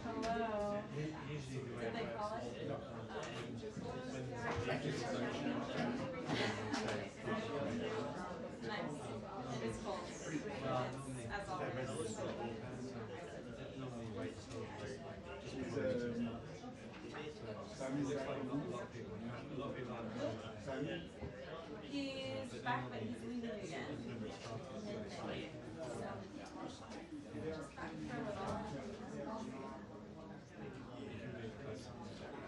Hello. Did they call it? Nice. It is cold. As always. He's back, but he's leaving again.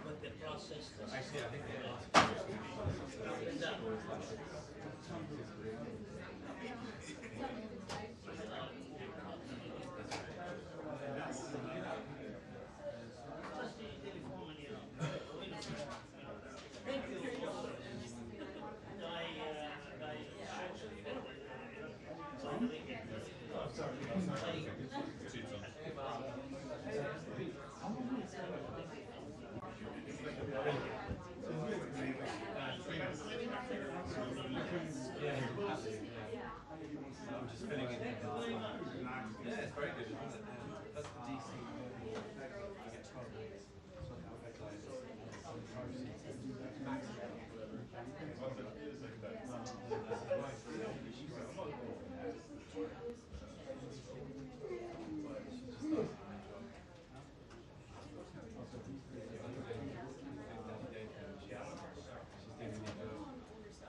But the process. Actually, I think they are. I'm just filling it in. Yeah, it's very good, isn't it? That's the DC. You get 12 minutes. Max.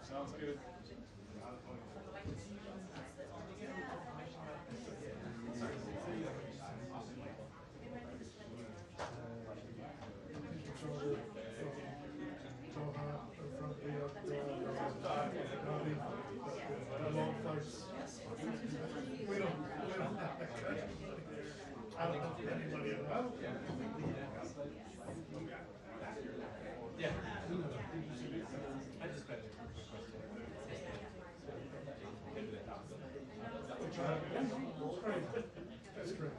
Sounds good. We don't have that country. I don't know if anybody else. Yeah. I just got a quick question. That's great.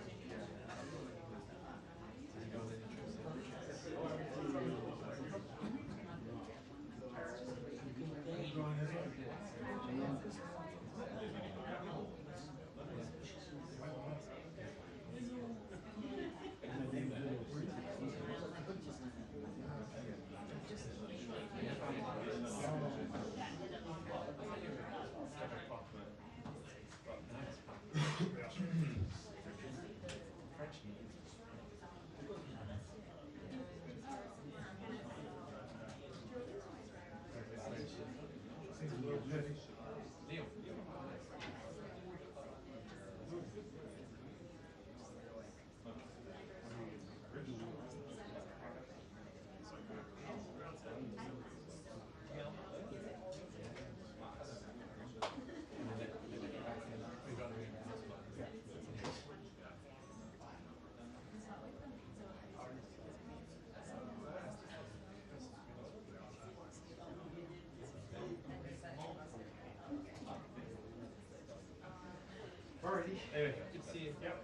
Alrighty. Anyway, good to see you. Yep.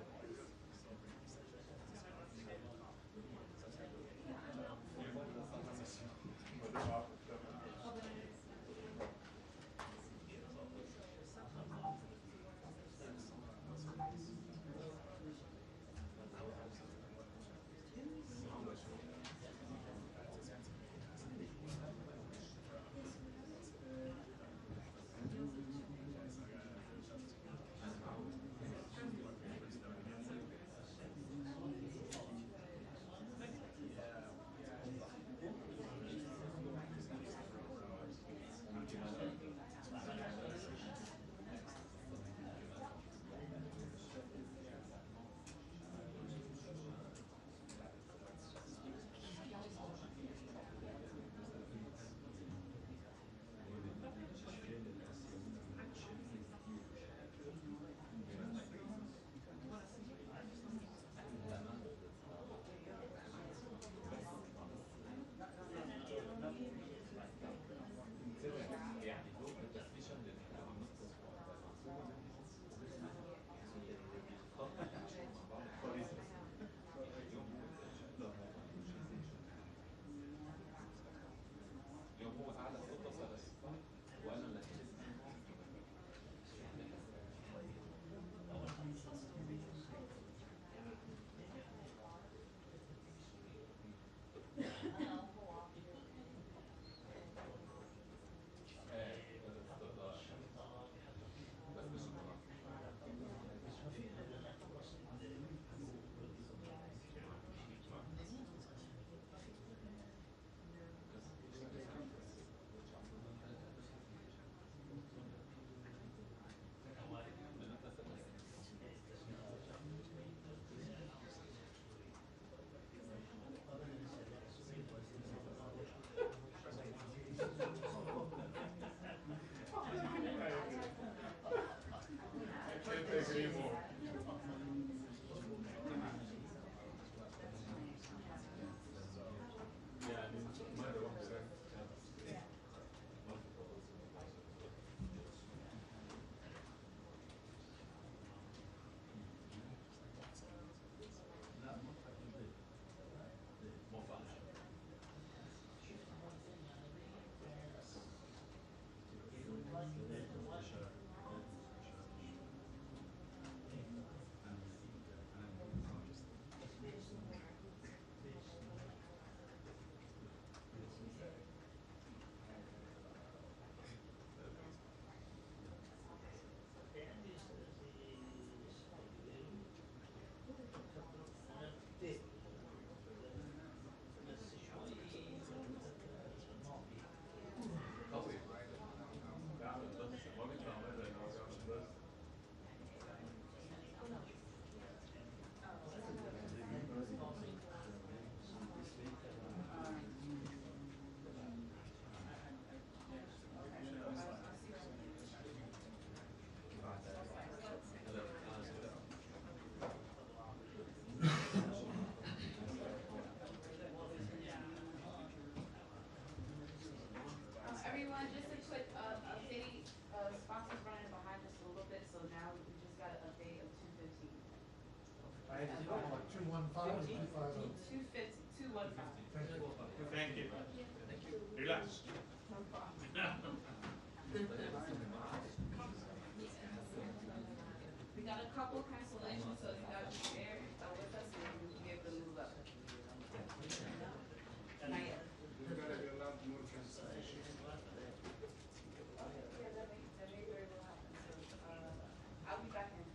215 or 250? 250, 215. Thank you. Thank you. Relax. No problem. We got a couple cancellations, so if you guys are there, with us, and we'll be able to move up. Not yet. We're gonna be allowed more cancellations. That may very well happen, so, I'll be back in.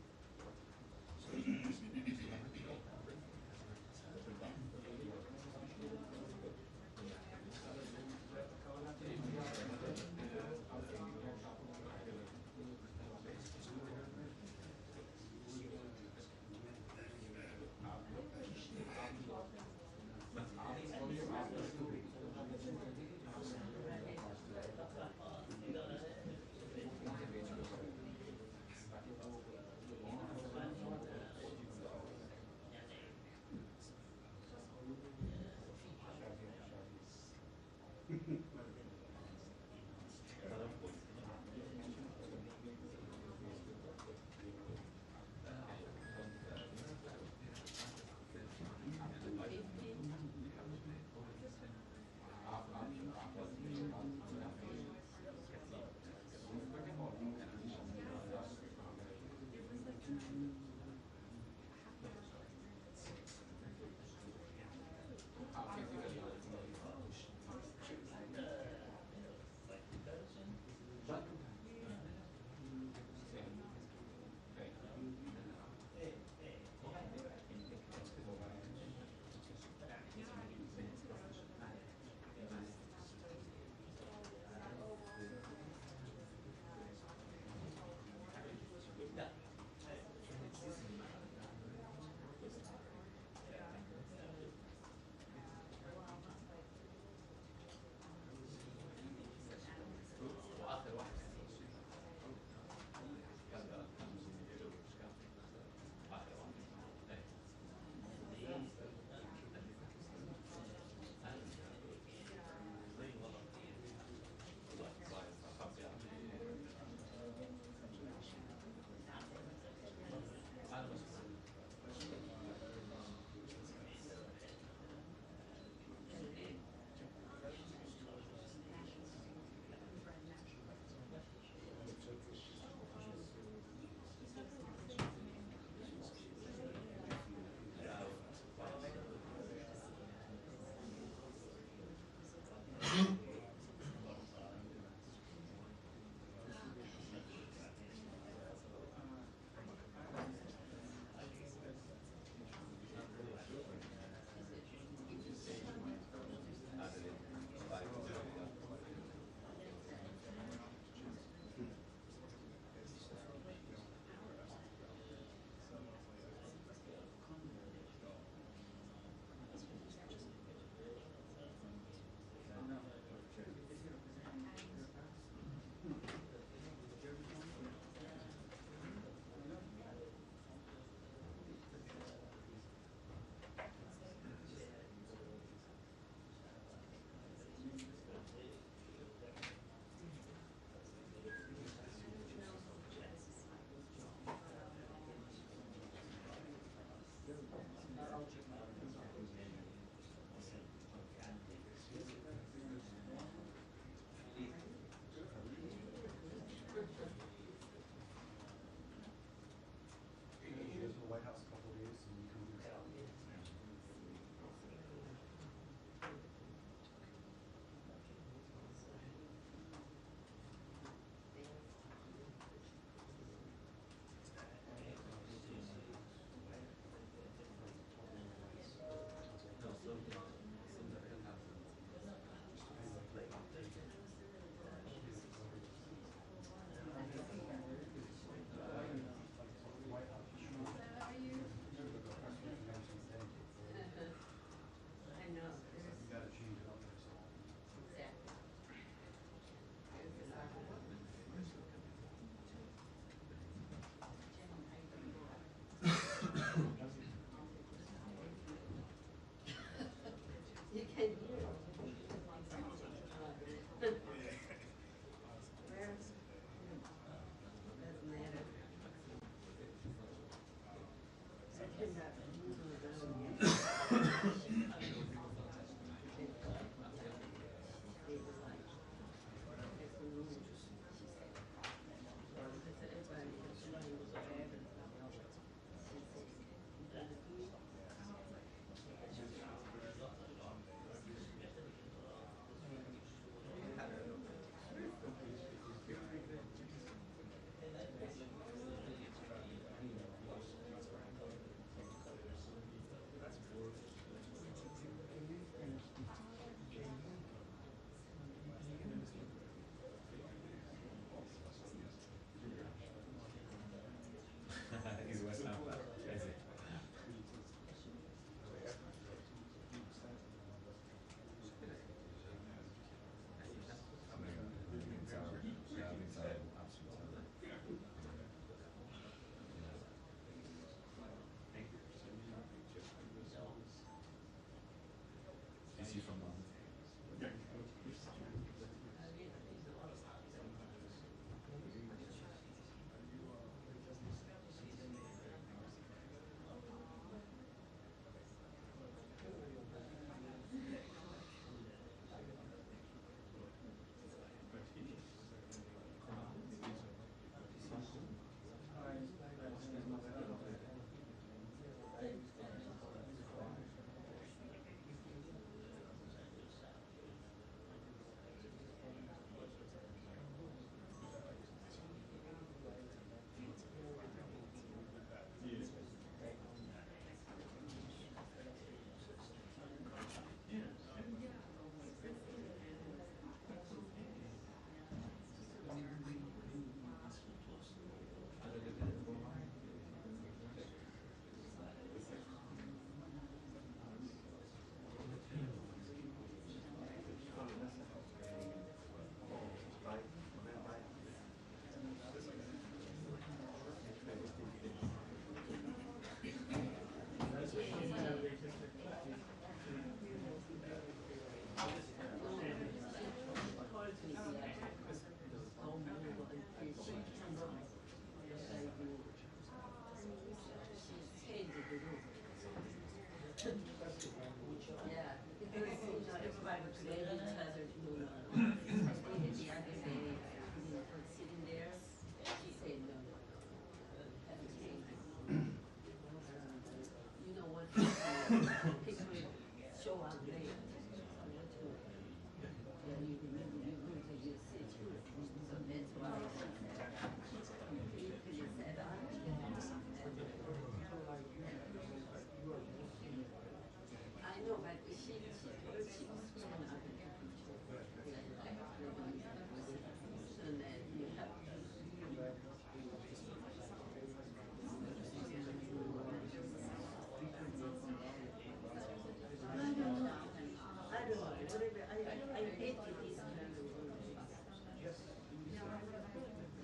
I hate this kind of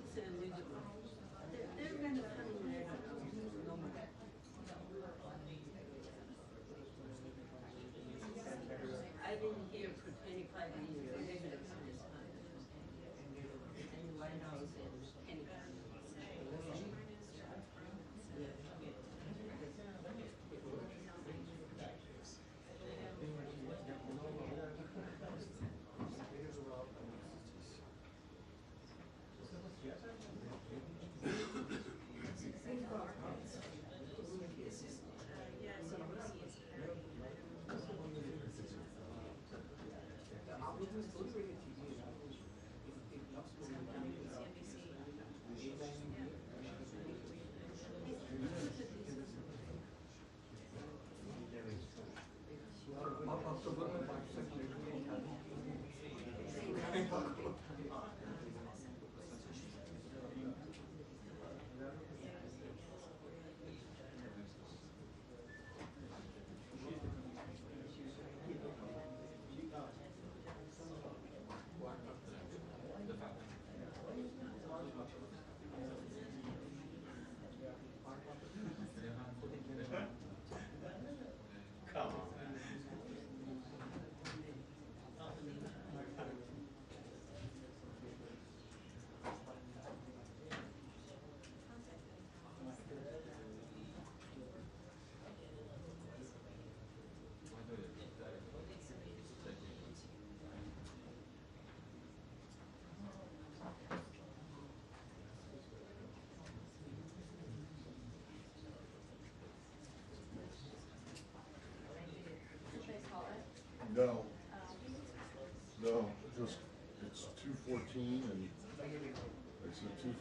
it's illegible. They're kind of coming there no more. I've been here for 25 years, living in this country. And the White House and Kenny. Come on. No, no, just, it's 2:14 and it's at 2:15.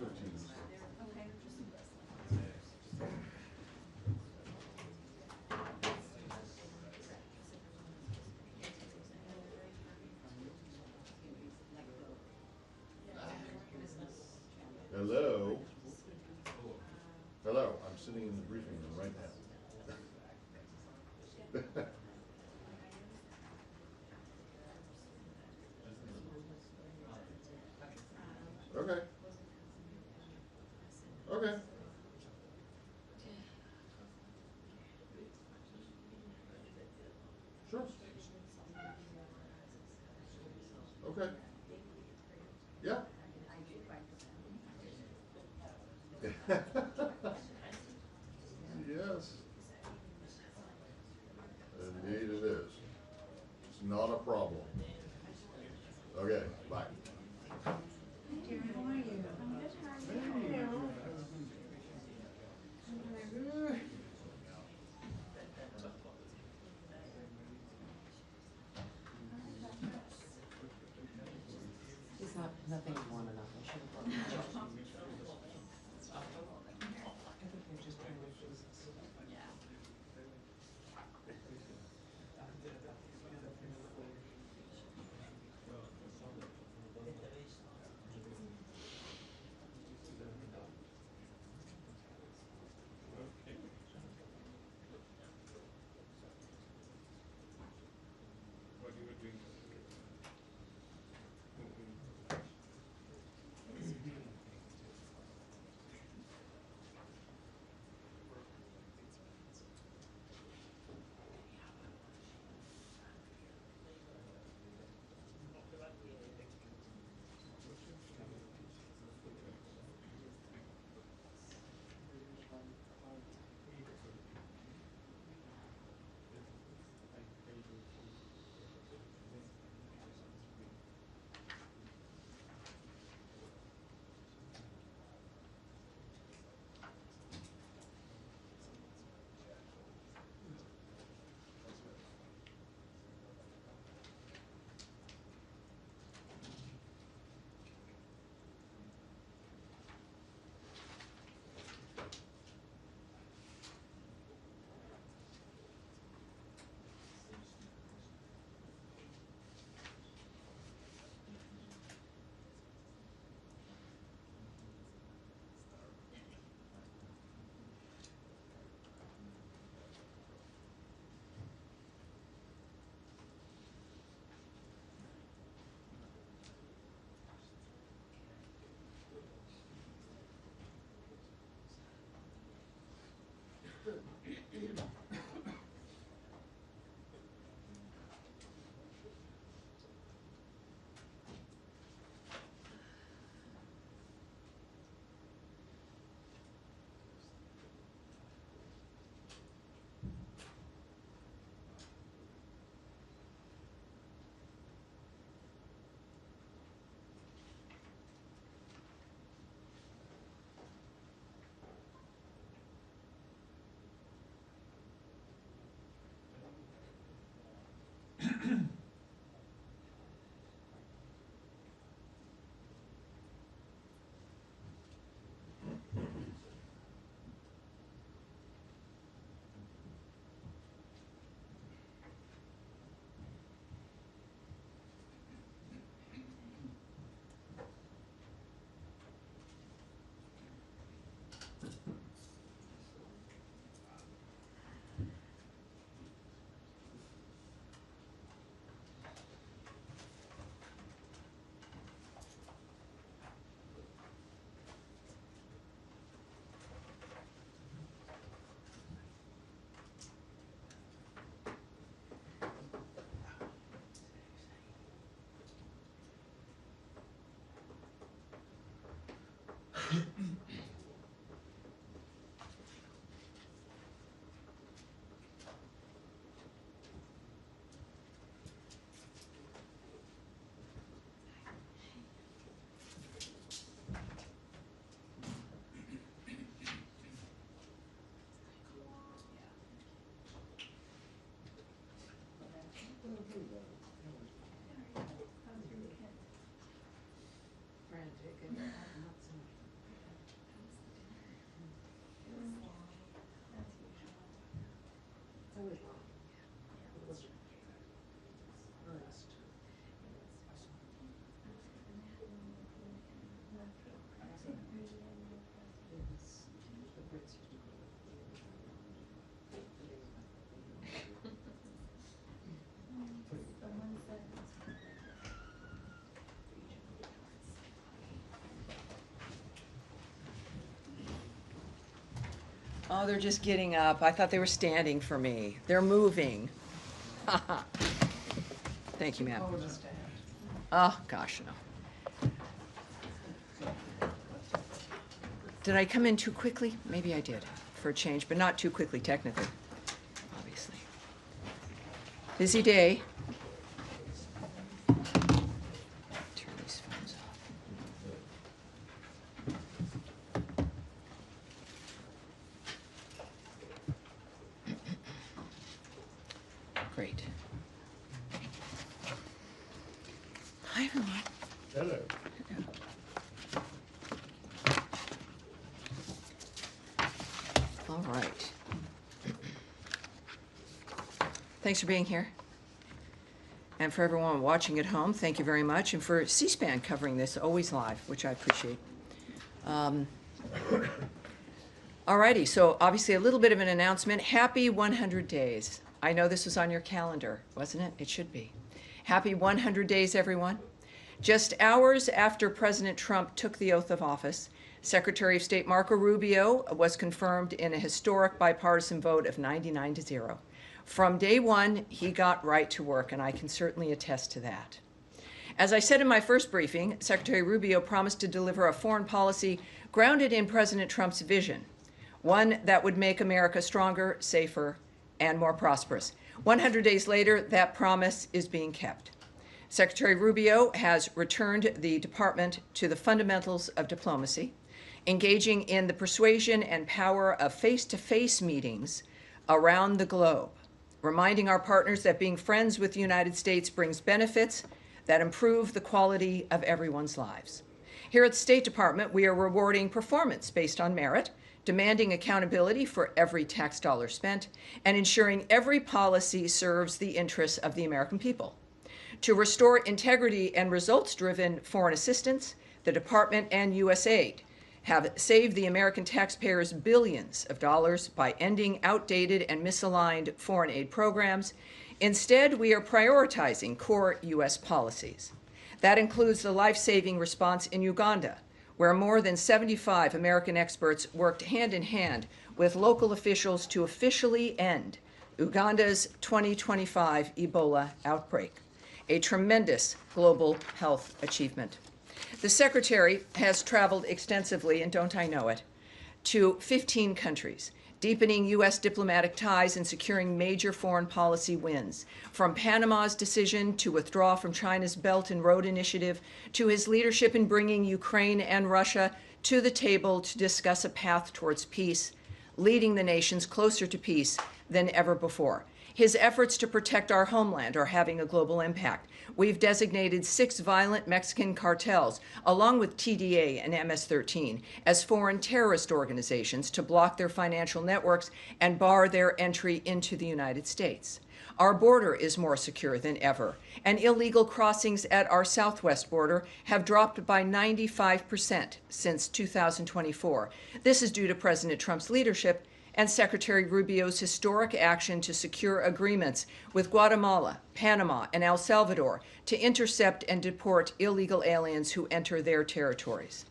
Hello? Hello, I'm sitting in the briefing room right now. Okay. Okay. Sure. Okay. Yeah. Yes. Indeed it is. It's not a problem. Okay, bye. Karen, how are you? I'm good, how are you? It's not, nothing warm enough. I should have brought my jacket. I think they're just trying to Yeah. What you were doing. Frantic and not so much. It's always long. It was earnest. It was the Brits used to call Oh, they're just getting up. I thought they were standing for me. They're moving. Thank you, ma'am. it. Oh, just stand. Oh, gosh, no. Did I come in too quickly? Maybe I did, for a change, but not too quickly, technically, obviously. Busy day. Turn these phones off. Great. Hi, everyone. Hello. All right. Thanks for being here. And for everyone watching at home, thank you very much. And for C-SPAN covering this, always live, which I appreciate. Alrighty, so obviously a little bit of an announcement. Happy 100 days. I know this was on your calendar, wasn't it? It should be. Happy 100 days, everyone. Just hours after President Trump took the oath of office, Secretary of State Marco Rubio was confirmed in a historic bipartisan vote of 99-0. From day one, he got right to work, and I can certainly attest to that. As I said in my first briefing, Secretary Rubio promised to deliver a foreign policy grounded in President Trump's vision, one that would make America stronger, safer, and more prosperous. 100 days later, that promise is being kept. Secretary Rubio has returned the department to the fundamentals of diplomacy, engaging in the persuasion and power of face-to-face meetings around the globe, reminding our partners that being friends with the United States brings benefits that improve the quality of everyone's lives. Here at the State Department, we are rewarding performance based on merit, demanding accountability for every tax dollar spent, and ensuring every policy serves the interests of the American people. To restore integrity and results-driven foreign assistance, the Department and USAID have saved the American taxpayers billions of dollars by ending outdated and misaligned foreign aid programs. Instead, we are prioritizing core U.S. policies. That includes the life-saving response in Uganda, where more than 75 American experts worked hand-in-hand with local officials to officially end Uganda's 2025 Ebola outbreak, a tremendous global health achievement. The Secretary has traveled extensively, and don't I know it, to 15 countries, deepening U.S. diplomatic ties and securing major foreign policy wins, from Panama's decision to withdraw from China's Belt and Road Initiative, to his leadership in bringing Ukraine and Russia to the table to discuss a path towards peace, leading the nations closer to peace than ever before. His efforts to protect our homeland are having a global impact. We've designated 6 violent Mexican cartels, along with TDA and MS-13, as foreign terrorist organizations to block their financial networks and bar their entry into the United States. Our border is more secure than ever, and illegal crossings at our southwest border have dropped by 95% since 2024. This is due to President Trump's leadership and Secretary Rubio's historic action to secure agreements with Guatemala, Panama, and El Salvador to intercept and deport illegal aliens who enter their territories.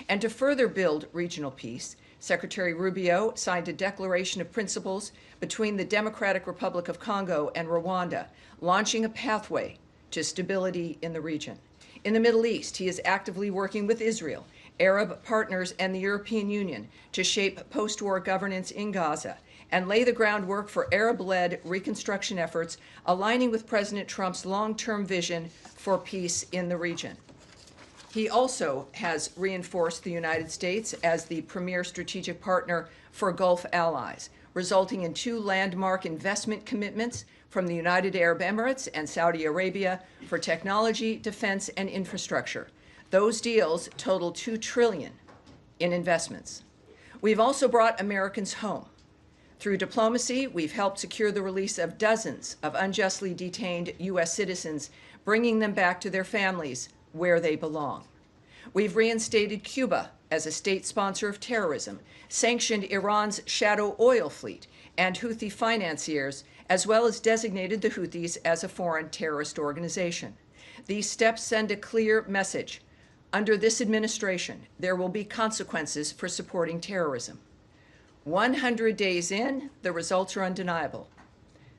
And to further build regional peace, Secretary Rubio signed a declaration of principles between the Democratic Republic of Congo and Rwanda, launching a pathway to stability in the region. In the Middle East, he is actively working with Israel Arab partners, and the European Union to shape post-war governance in Gaza and lay the groundwork for Arab-led reconstruction efforts aligning with President Trump's long-term vision for peace in the region. He also has reinforced the United States as the premier strategic partner for Gulf allies, resulting in 2 landmark investment commitments from the United Arab Emirates and Saudi Arabia for technology, defense, and infrastructure. Those deals total $2 trillion in investments. We've also brought Americans home. Through diplomacy, we've helped secure the release of dozens of unjustly detained U.S. citizens, bringing them back to their families where they belong. We've reinstated Cuba as a state sponsor of terrorism, sanctioned Iran's shadow oil fleet and Houthi financiers, as well as designated the Houthis as a foreign terrorist organization. These steps send a clear message. Under this administration, there will be consequences for supporting terrorism. 100 days in, the results are undeniable.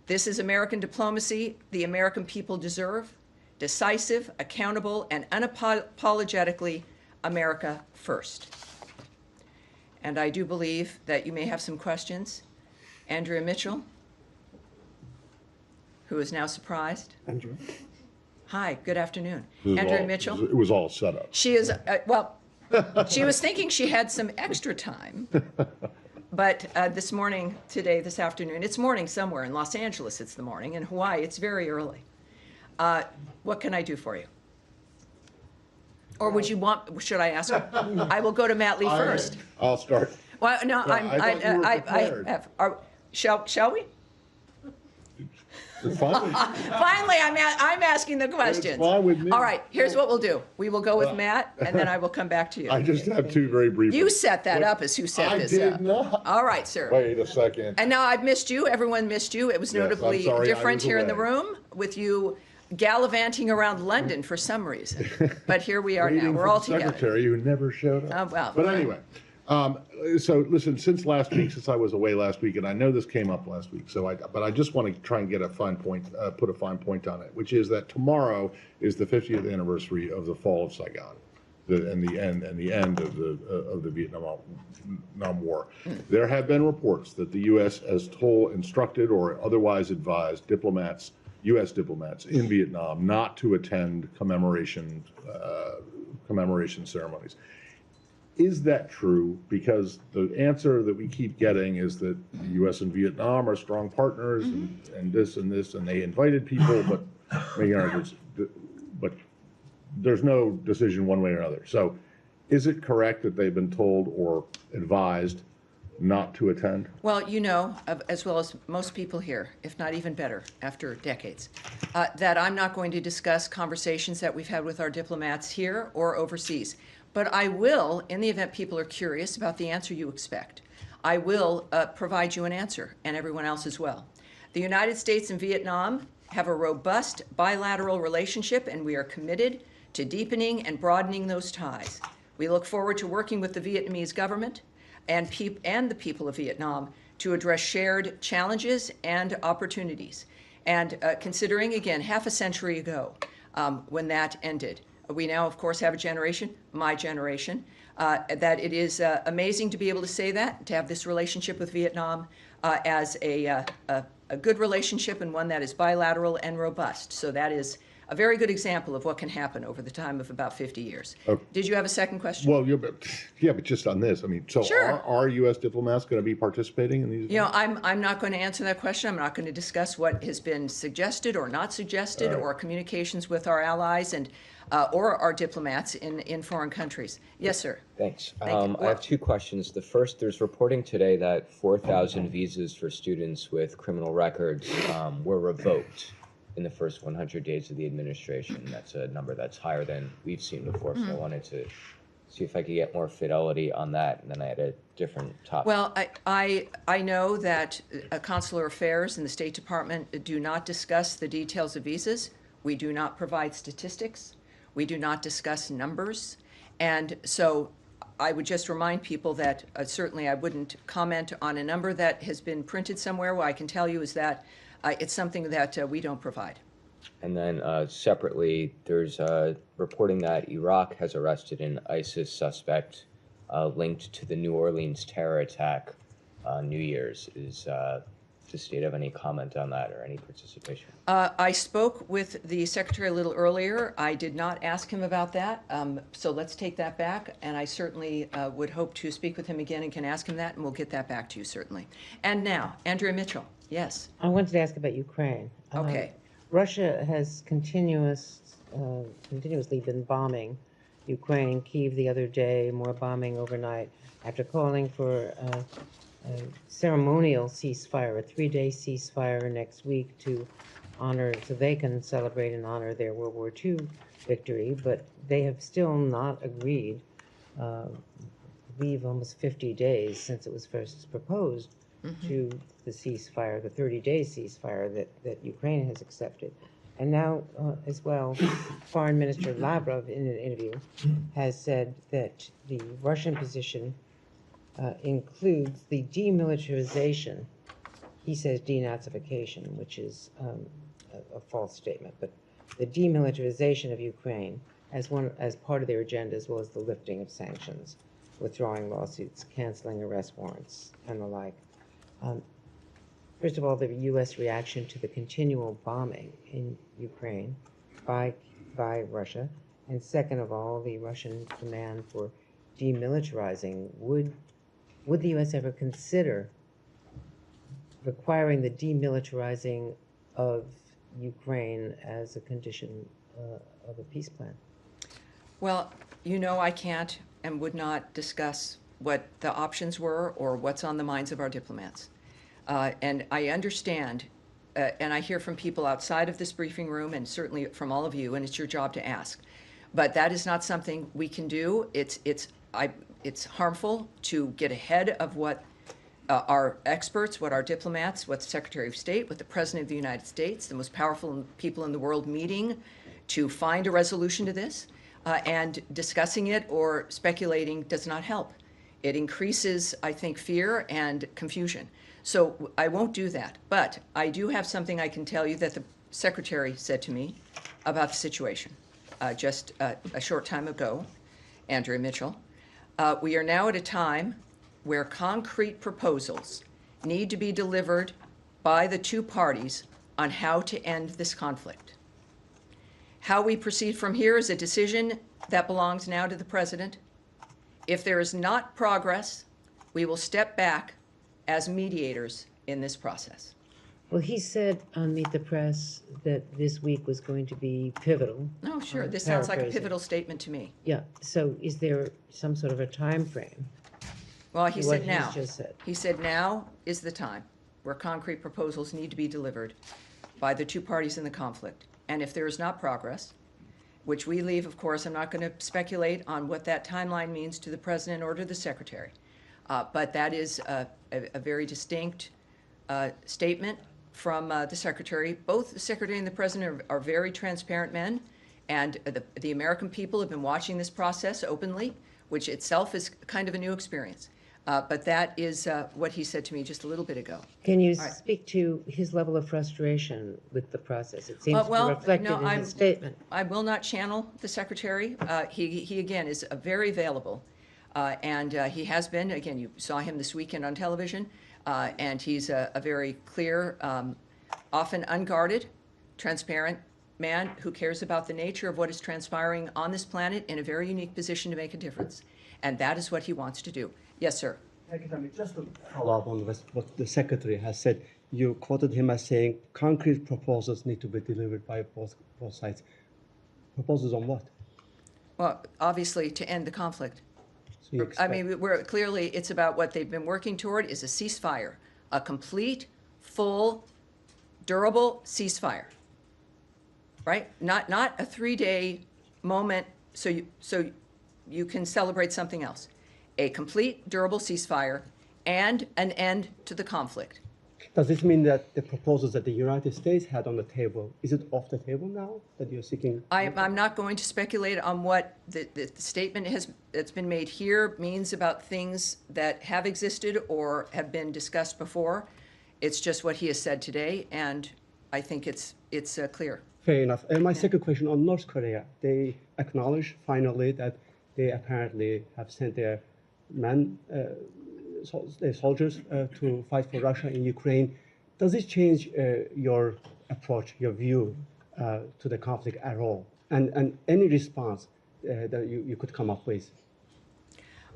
This is American diplomacy the American people deserve: decisive, accountable, and unapologetically America first. And I do believe that you may have some questions. Andrea Mitchell, who is now surprised. Andrea? Hi, good afternoon. This is Andrea all- Mitchell. It was all set up. She is, well, she was thinking she had some extra time. But this afternoon, it's morning somewhere. In Los Angeles, it's the morning. In Hawaii, it's very early. What can I do for you? Or should I ask? I will go to Matt Lee first. I'll start. Well, no, I thought you were prepared. Shall we? It's fine. Finally, I'm asking the questions. It's fine with me. All right, here's what we'll do. We will go with Matt, and then I will come back to you. I just have 2 very brief. You set that up as who set this I up. did not. All right, sir. Wait a second. And now I've missed you. Everyone missed you. It was Yes, I'm notably sorry, I different was here in the away. room with you gallivanting around London for some reason. But here we are now. Waiting We're for all the together. Secretary who never showed up. Oh, well. But anyway, so listen, since last week, since I was away last week, and I know this came up last week, but I just want to try and get a fine point, put a fine point on it, which is that tomorrow is the 50th anniversary of the fall of Saigon, and the end of the Vietnam War. There have been reports that the U.S. has instructed or otherwise advised U.S. diplomats in Vietnam not to attend commemoration ceremonies. Is that true? Because the answer that we keep getting is that the U.S. and Vietnam are strong partners, and this, and they invited people, but there's no decision one way or another. So, is it correct that they've been told or advised not to attend? Well, you know, as well as most people here, if not even better, after decades, that I'm not going to discuss conversations that we've had with our diplomats here or overseas. But I will, in the event people are curious about the answer you expect, I will provide you an answer, and everyone else as well. The United States and Vietnam have a robust bilateral relationship, and we are committed to deepening and broadening those ties. We look forward to working with the Vietnamese government and the people of Vietnam to address shared challenges and opportunities. And considering, again, half a century ago, when that ended, we now, of course, have a generation, my generation, that it is amazing to be able to say that, to have this relationship with Vietnam as a good relationship and one that is bilateral and robust. So that is a very good example of what can happen over the time of about 50 years. Okay. Did you have a second question? Well, but just on this, I mean, so Sure. are U.S. diplomats going to be participating in these? You know, I'm not going to answer that question. I'm not going to discuss what has been suggested or not suggested, All right. or communications with our allies and or our diplomats in foreign countries. Yes, sir. Thanks. Thank you. I have 2 questions. The first, there's reporting today that 4,000 visas for students with criminal records were revoked in the first 100 days of the administration. That's a number that's higher than we've seen before. So I wanted to see if I could get more fidelity on that, and then I had a different topic. Well, I know that consular affairs and the State Department do not discuss the details of visas. We do not provide statistics. We do not discuss numbers. And so I would just remind people that certainly I wouldn't comment on a number that has been printed somewhere. What I can tell you is that it's something that we don't provide. And then separately, there's reporting that Iraq has arrested an ISIS suspect linked to the New Orleans terror attack on New Year's. Is the state have any comment on that or any participation? I spoke with the secretary a little earlier. I did not ask him about that, so let's take that back. And I certainly would hope to speak with him again and can ask him that, and we'll get that back to you certainly. And now, Andrea Mitchell. Yes. I wanted to ask about Ukraine. Okay. Russia has continuously been bombing Ukraine. Kyiv the other day, more bombing overnight. After calling for a ceremonial ceasefire, a 3-day ceasefire next week to honor, so they can celebrate and honor their World War II victory, but they have still not agreed, I believe almost 50 days since it was first proposed, to the ceasefire, the 30-day ceasefire that Ukraine has accepted. And now, as well, Foreign Minister Lavrov, in an interview, has said that the Russian position includes the demilitarization, he says denazification, which is a false statement, but the demilitarization of Ukraine as part of their agenda, as well as the lifting of sanctions, withdrawing lawsuits, canceling arrest warrants, and the like. First of all, the U.S. reaction to the continual bombing in Ukraine by Russia, and second of all, the Russian demand for demilitarizing. Would the U.S. ever consider requiring the demilitarizing of Ukraine as a condition of a peace plan? Well, you know I can't and would not discuss what the options were or what's on the minds of our diplomats. And I understand, and I hear from people outside of this briefing room and certainly from all of you, and it's your job to ask. But that is not something we can do. It's harmful to get ahead of what our experts, what our diplomats, what the Secretary of State, what the President of the United States, the most powerful people in the world meeting to find a resolution to this. And discussing it or speculating does not help. It increases, I think, fear and confusion. So I won't do that. But I do have something I can tell you that the Secretary said to me about the situation just a short time ago, Andrea Mitchell. We are now at a time where concrete proposals need to be delivered by the two parties on how to end this conflict. How we proceed from here is a decision that belongs now to the President. If there is not progress, we will step back as mediators in this process. Well, he said on Meet the Press that this week was going to be pivotal. Oh, sure. This sounds like a Paraphrasing. pivotal statement to me. Yeah, so is there some sort of a time frame? Well, he to said what now. he's just said? He said now is the time where concrete proposals need to be delivered by the two parties in the conflict. And if there is not progress, which we leave, of course, I'm not going to speculate on what that timeline means to the President or to the Secretary. But that is a very distinct statement from the Secretary. Both the Secretary and the President are very transparent men, and the American people have been watching this process openly, which itself is kind of a new experience. But that is what he said to me just a little bit ago. Can you right. speak to his level of frustration with the process? It seems to be reflected in his statement. I will not channel the Secretary. He again, is very available. And he has been, again, you saw him this weekend on television, and he's a very clear, often unguarded, transparent man who cares about the nature of what is transpiring on this planet in a very unique position to make a difference. And that is what he wants to do. Yes, sir. Thank you, Tammy. Just to follow up on what the Secretary has said, you quoted him as saying concrete proposals need to be delivered by both sides. Proposals on what? Well, obviously, to end the conflict. So you I mean, clearly, it's about what they've been working toward is a ceasefire, a complete, full, durable ceasefire, right? Not a 3-day moment so you can celebrate something else. A complete, durable ceasefire and an end to the conflict. Does this mean that the proposals that the United States had on the table, is it off the table now that you're seeking? I'm not going to speculate on what the statement that's been made here means about things that have existed or have been discussed before. It's just what he has said today, and I think it's clear Fair enough. And my second question on North Korea, they acknowledge finally that they apparently have sent their their soldiers to fight for Russia in Ukraine. Does this change your approach, your view to the conflict at all? And any response that you could come up with?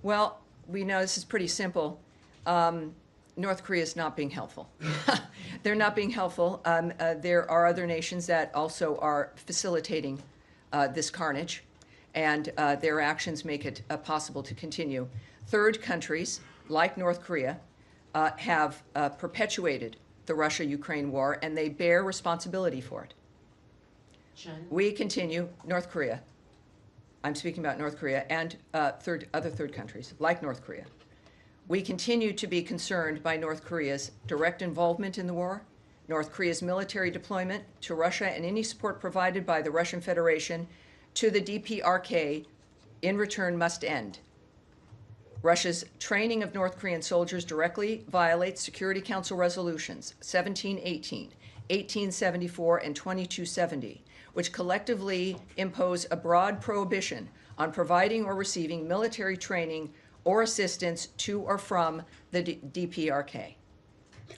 Well, we know this is pretty simple. North Korea is not being helpful. They're not being helpful. There are other nations that also are facilitating this carnage, and their actions make it possible to continue. Third countries, like North Korea, have perpetuated the Russia-Ukraine war, and they bear responsibility for it. China? We continue, North Korea, I'm speaking about North Korea, and other third countries, like North Korea. We continue to be concerned by North Korea's direct involvement in the war, North Korea's military deployment to Russia, and any support provided by the Russian Federation to the DPRK in return must end. Russia's training of North Korean soldiers directly violates Security Council resolutions 1718, 1874, and 2270, which collectively impose a broad prohibition on providing or receiving military training or assistance to or from the DPRK.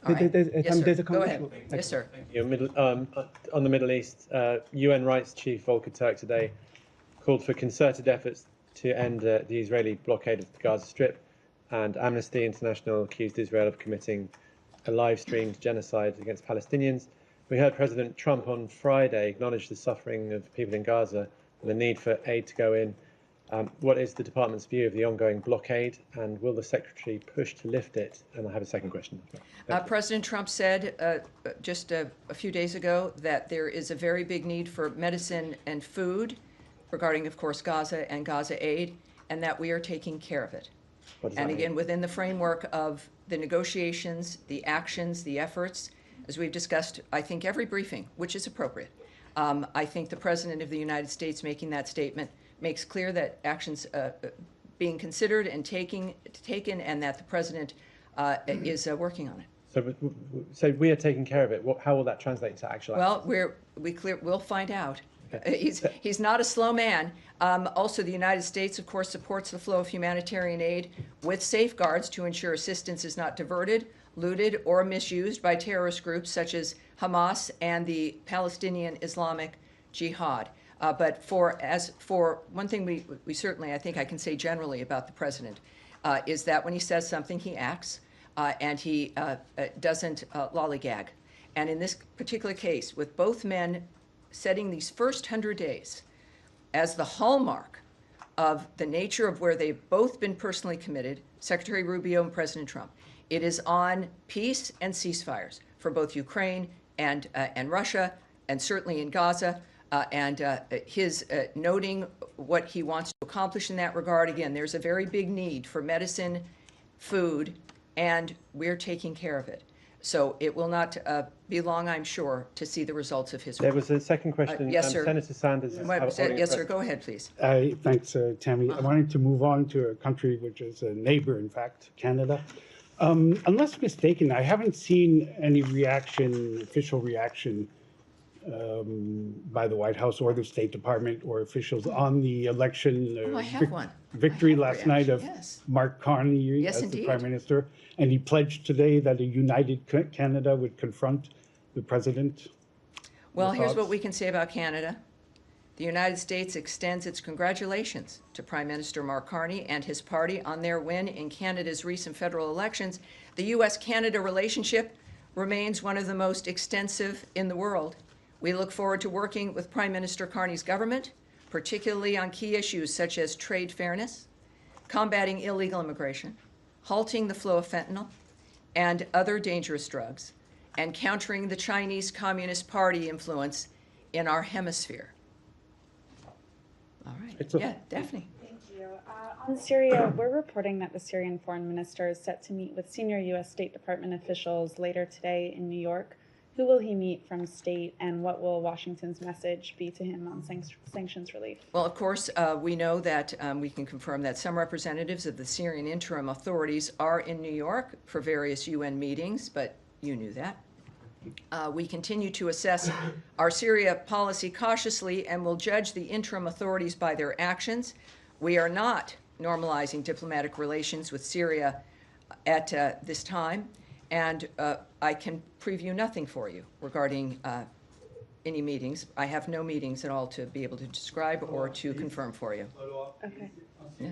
All right. Yes, sir. Go ahead. Yes, sir. On the Middle East, UN Rights Chief Volker Turk today called for concerted efforts to end the Israeli blockade of the Gaza Strip, and Amnesty International accused Israel of committing a live-streamed genocide against Palestinians. We heard President Trump on Friday acknowledge the suffering of people in Gaza and the need for aid to go in. What is the department's view of the ongoing blockade, and will the Secretary push to lift it? And I have a second question. President Trump said just a few days ago that there is a very big need for medicine and food regarding, of course, Gaza and Gaza aid, and that we are taking care of it. And again, within the framework of the negotiations, the actions, the efforts, as we've discussed, I think every briefing, which is appropriate. I think the President of the United States making that statement makes clear that actions being considered and taken, and that the President is working on it. So we are taking care of it. How will that translate to actual action? Well, we'll find out. He's not a slow man. Also, the United States, of course, supports the flow of humanitarian aid with safeguards to ensure assistance is not diverted, looted, or misused by terrorist groups such as Hamas and the Palestinian Islamic Jihad. But for one thing, we certainly, I think I can say generally about the President, is that when he says something, he acts, and he doesn't lollygag. And in this particular case, with both men setting these first 100 days as the hallmark of the nature of where they've both been personally committed, Secretary Rubio and President Trump, it is on peace and ceasefires for both Ukraine and Russia, and certainly in Gaza. His noting what he wants to accomplish in that regard. Again, there's a very big need for medicine, food, and we're taking care of it. So it will not be long, I'm sure, to see the results of his work. There was a second question. Yes, sir. Senator Sanders is yes, sir. Go ahead, please. Thanks, Tammy. I wanted to move on to a country which is a neighbor, in fact, Canada. Unless mistaken, I haven't seen any official reaction by the White House or the State Department or officials on the election I have one. victory last night of Yes. Mark Carney as indeed. the Prime Minister. And he pledged today that a united Canada would confront the President. Well, here's what we can say about Canada. The United States extends its congratulations to Prime Minister Mark Carney and his party on their win in Canada's recent federal elections. The U.S.-Canada relationship remains one of the most extensive in the world. We look forward to working with Prime Minister Carney's government, particularly on key issues such as trade fairness, combating illegal immigration, halting the flow of fentanyl and other dangerous drugs, and countering the Chinese Communist Party influence in our hemisphere. All right. Yeah, Daphne. Thank you. On Syria, we're reporting that the Syrian foreign minister is set to meet with senior U.S. State Department officials later today in New York. Who will he meet from state, and what will Washington's message be to him on sanctions relief? Well, of course, we know that we can confirm that some representatives of the Syrian interim authorities are in New York for various UN meetings, but you knew that. We continue to assess our Syria policy cautiously and will judge the interim authorities by their actions. We are not normalizing diplomatic relations with Syria at this time, and I can preview nothing for you regarding any meetings. I have no meetings at all to be able to describe or to confirm for you. Okay. Yeah.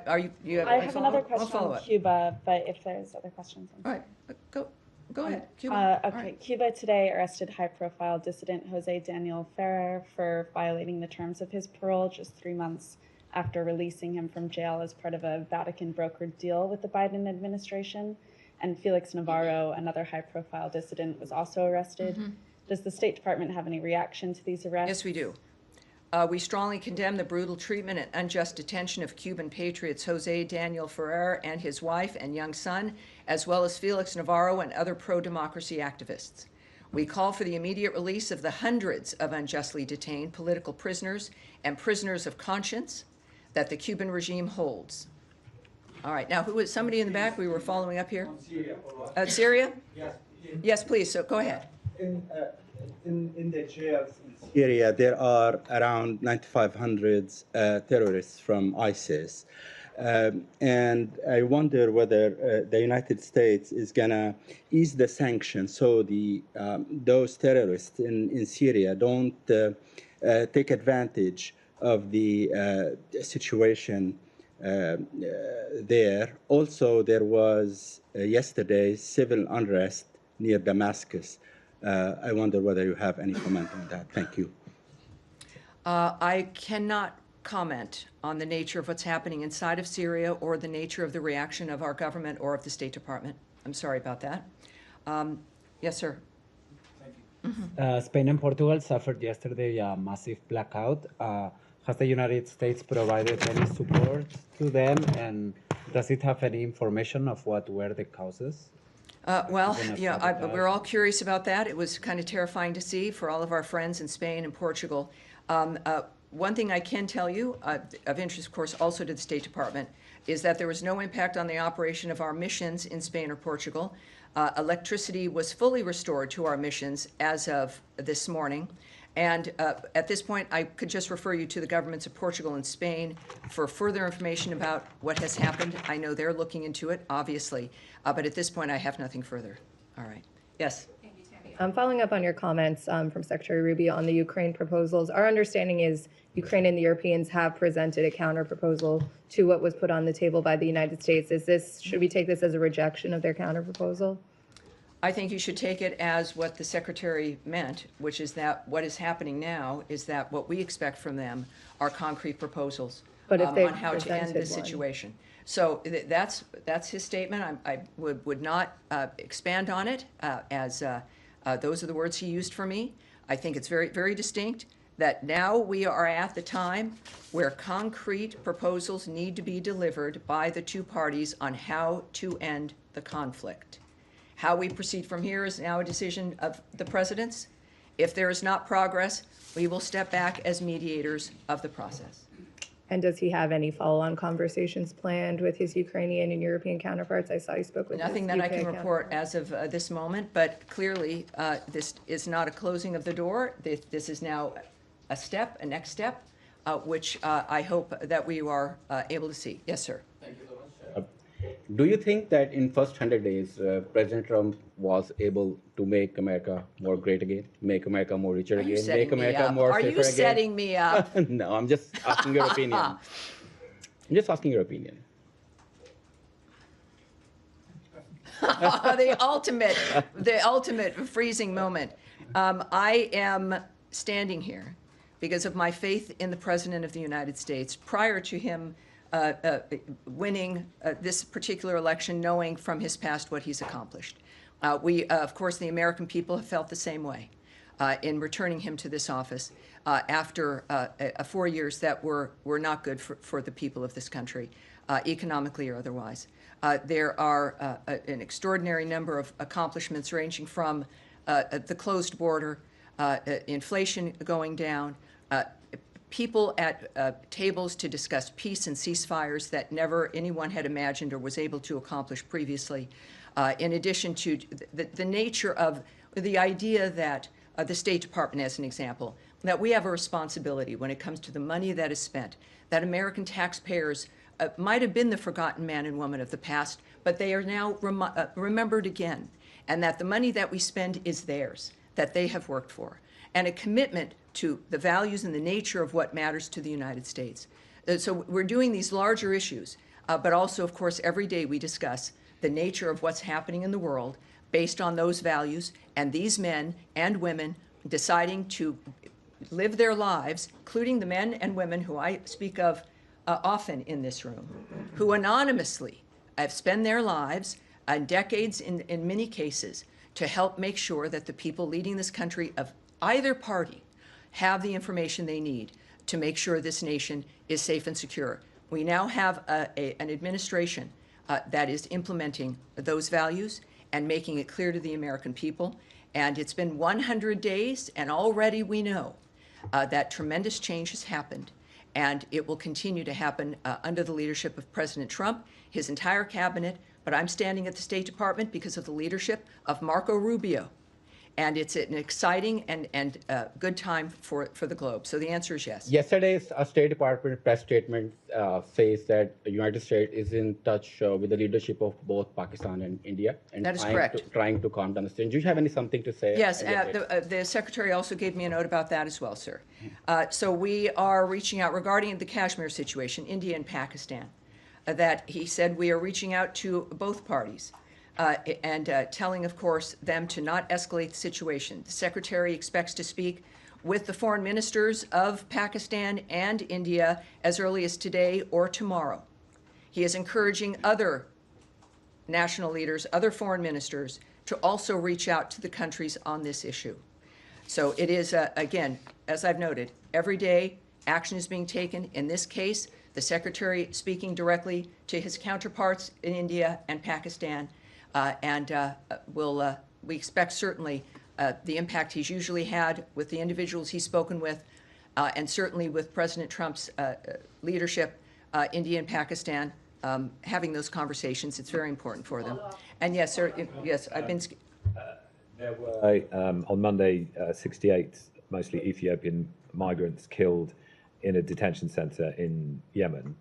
Are you have I a have follow-up? another I'll question follow on up. Cuba, but if there's other questions. All right, go ahead. Cuba. All Okay. right. Cuba today arrested high-profile dissident Jose Daniel Ferrer for violating the terms of his parole just 3 months after releasing him from jail as part of a Vatican-brokered deal with the Biden administration. And Felix Navarro, another high-profile dissident, was also arrested. Mhm. Does the State Department have any reaction to these arrests? Yes, we do. We strongly condemn the brutal treatment and unjust detention of Cuban patriots Jose Daniel Ferrer and his wife and young son, as well as Felix Navarro and other pro-democracy activists. We call for the immediate release of the hundreds of unjustly detained political prisoners and prisoners of conscience that the Cuban regime holds. All right, now who was somebody in the back? We were following up here. Syria? Yes. Yes, please. So go ahead. In the jails in Syria, there are around 9,500 terrorists from ISIS. And I wonder whether the United States is going to ease the sanctions so those terrorists in Syria don't take advantage of the situation there. Also, there was yesterday civil unrest near Damascus. I wonder whether you have any comment on that. Thank you. I cannot comment on the nature of what's happening inside of Syria or the nature of the reaction of our government or of the State Department. I'm sorry about that. Yes, sir. Spain and Portugal suffered yesterday a massive blackout. Has the United States provided any support to them, and does it have any information of what were the causes? Well, yeah, we're all curious about that. It was kind of terrifying to see for all of our friends in Spain and Portugal. One thing I can tell you, of interest, of course, also to the State Department, is that there was no impact on the operation of our missions in Spain or Portugal. Electricity was fully restored to our missions as of this morning. And at this point, I could just refer you to the governments of Portugal and Spain for further information about what has happened. I know they're looking into it, obviously, but at this point, I have nothing further. All right. Yes? Following up on your comments from Secretary Rubio on the Ukraine proposals, our understanding is Ukraine and the Europeans have presented a counter proposal to what was put on the table by the United States. Should we take this as a rejection of their counter proposal? I think you should take it as what the Secretary meant, which is that what is happening now is that what we expect from them are concrete proposals But if on how to end presented the one. situation. So that's his statement. I would not expand on it as those are the words he used for me. I think it's very, very distinct that now we are at the time where concrete proposals need to be delivered by the two parties on how to end the conflict. How we proceed from here is now a decision of the president's. If there is not progress, we will step back as mediators of the process. And does he have any follow-on conversations planned with his Ukrainian and European counterparts? I saw he spoke with Nothing his that I UK can report as of this moment, but clearly this is not a closing of the door. This is now a next step, which I hope that we are able to see. Yes, sir. Thank you so much. Do you think that in first 100 days, President Trump was able to make America more great again, make America more richer again, make America more safer again? Are you setting me up? No, I'm just asking your opinion. I'm just asking your opinion. The ultimate freezing moment. I am standing here because of my faith in the President of the United States prior to him winning this particular election, knowing from his past what he's accomplished. We, of course, the American people have felt the same way in returning him to this office after 4 years that were not good for the people of this country, economically or otherwise. There are an extraordinary number of accomplishments ranging from the closed border, inflation going down, people at tables to discuss peace and ceasefires that never anyone had imagined or was able to accomplish previously. in addition to the nature of the idea that the State Department, as an example, that we have a responsibility when it comes to the money that is spent, that American taxpayers might have been the forgotten man and woman of the past, but they are now remembered again, and that the money that we spend is theirs, that they have worked for, and a commitment to the values and the nature of what matters to the United States. So we're doing these larger issues, but also, of course, every day we discuss the nature of what's happening in the world based on those values, and these men and women deciding to live their lives, including the men and women who I speak of often in this room, who anonymously have spent their lives, decades in many cases, to help make sure that the people leading this country of either party have the information they need to make sure this nation is safe and secure. We now have an administration that is implementing those values and making it clear to the American people. And it's been 100 days, and already we know that tremendous change has happened. And it will continue to happen under the leadership of President Trump, his entire cabinet. But I'm standing at the State Department because of the leadership of Marco Rubio. And it's an exciting and good time for the globe. So the answer is yes. Yesterday's State Department press statement says that the United States is in touch with the leadership of both Pakistan and India, and that is correct. Trying to calm down the situation. Do you have something to say? Yes, the Secretary also gave me a note about that as well, sir. So we are reaching out regarding the Kashmir situation, India and Pakistan, that he said we are reaching out to both parties. And telling, of course, them to not escalate the situation. The Secretary expects to speak with the foreign ministers of Pakistan and India as early as today or tomorrow. He is encouraging other national leaders, other foreign ministers, to also reach out to the countries on this issue. So it is, again, as I've noted, every day action is being taken. In this case, the Secretary speaking directly to his counterparts in India and Pakistan. We expect certainly the impact he's usually had with the individuals he's spoken with, and certainly with President Trump's leadership, India and Pakistan, having those conversations. It's very important for them. And yes, sir, yes, I've been... There were, on Monday, 68 mostly Ethiopian migrants killed in a detention center in Yemen.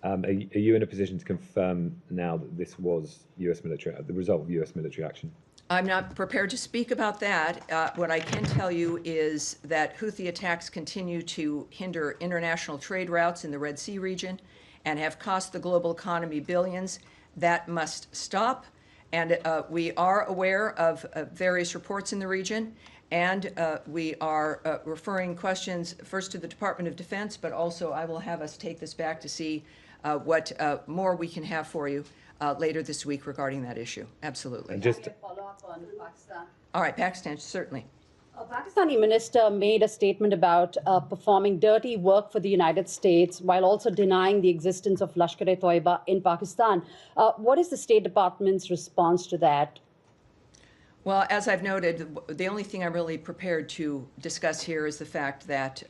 Are you in a position to confirm now that this was U.S. military, the result of U.S. military action? I'm not prepared to speak about that. What I can tell you is that Houthi attacks continue to hinder international trade routes in the Red Sea region and have cost the global economy billions. That must stop. And we are aware of various reports in the region. And we are referring questions first to the Department of Defense, but also I will have us take this back to see what more we can have for you later this week regarding that issue. Absolutely. And just follow up on Pakistan. All right, Pakistan, certainly. A Pakistani minister made a statement about performing dirty work for the United States while also denying the existence of Lashkar-e-Toiba in Pakistan. What is the State Department's response to that? Well, as I've noted, the only thing I'm really prepared to discuss here is the fact that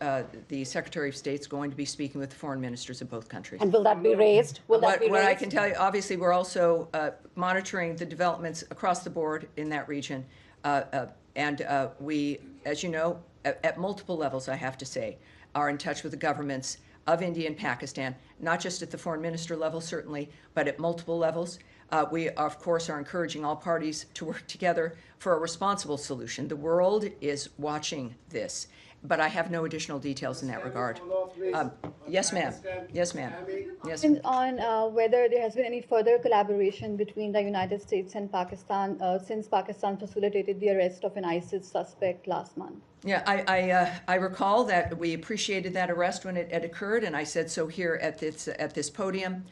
the Secretary of State is going to be speaking with the foreign ministers of both countries. And will that be raised? What I can tell you, obviously, we're also monitoring the developments across the board in that region. We, as you know, at multiple levels, I have to say, are in touch with the governments of India and Pakistan, not just at the foreign minister level, certainly, but at multiple levels. We, of course, are encouraging all parties to work together for a responsible solution. The world is watching this, but I have no additional details in that regard. Yes, ma'am. Yes, ma'am. Yes. On whether there has been any further collaboration between the United States and Pakistan since Pakistan facilitated the arrest of an ISIS suspect last month. Yeah, I recall that we appreciated that arrest when it occurred, and I said so here at this podium.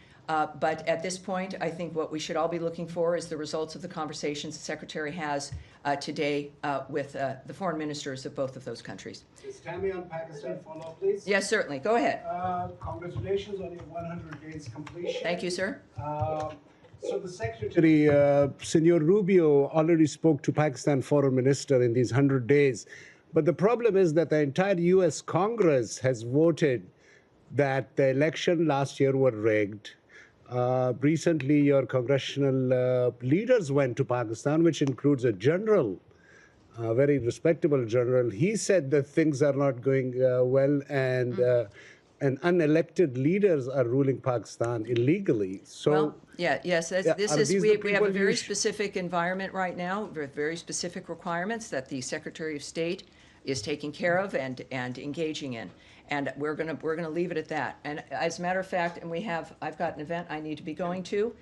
But at this point, I think what we should all be looking for is the results of the conversations the Secretary has today with the foreign ministers of both of those countries. Is Tammy on Pakistan follow-up, please? Yes, certainly. Go ahead. Congratulations on your 100 days completion. Thank you, sir. So the Secretary, Senor Rubio, already spoke to Pakistan Foreign Minister in these 100 days. But the problem is that the entire U.S. Congress has voted that the election last year were rigged. Recently, your congressional leaders went to Pakistan, which includes a general, a very respectable general. He said that things are not going well, and unelected leaders are ruling Pakistan illegally. So, Well, yes, yeah, this are is, these we the have a people very you sh- specific environment right now, with very specific requirements that the Secretary of State is taking care of and engaging in. And we're gonna leave it at that. And as a matter of fact, I've got an event I need to be going to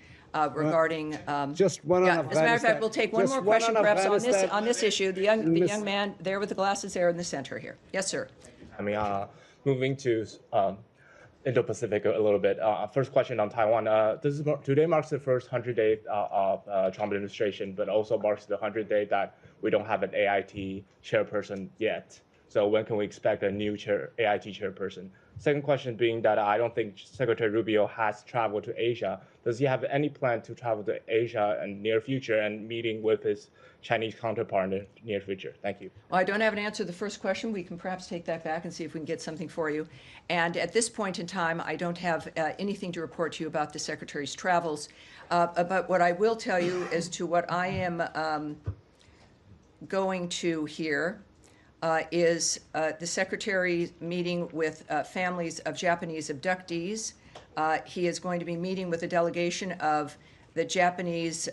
regarding. Just one on As a matter of fact, Afghanistan. we'll take one Just more one question on perhaps Afghanistan. on this issue. The young man there with the glasses there in the center here. Yes, sir. I mean, moving to Indo-Pacific a little bit. First question on Taiwan. Today marks the first 100 day of Trump administration, but also marks the 100th day that we don't have an AIT chairperson yet. So when can we expect a new AIT chairperson? Second question being that I don't think Secretary Rubio has traveled to Asia. Does he have any plan to travel to Asia in near future and meeting with his Chinese counterpart in the near future? Thank you. Well, I don't have an answer to the first question. We can perhaps take that back and see if we can get something for you. And at this point in time, I don't have anything to report to you about the Secretary's travels. But what I will tell you as to what I am going to here is the Secretary meeting with families of Japanese abductees. He is going to be meeting with a delegation of the Japanese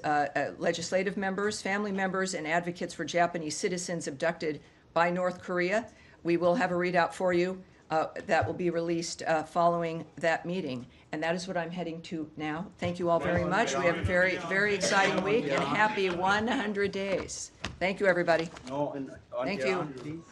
legislative members, family members, and advocates for Japanese citizens abducted by North Korea. We will have a readout for you that will be released following that meeting. And that is what I'm heading to now. Thank you all very much. We have a very, very exciting week, and happy 100 days. Thank you, everybody. Thank you.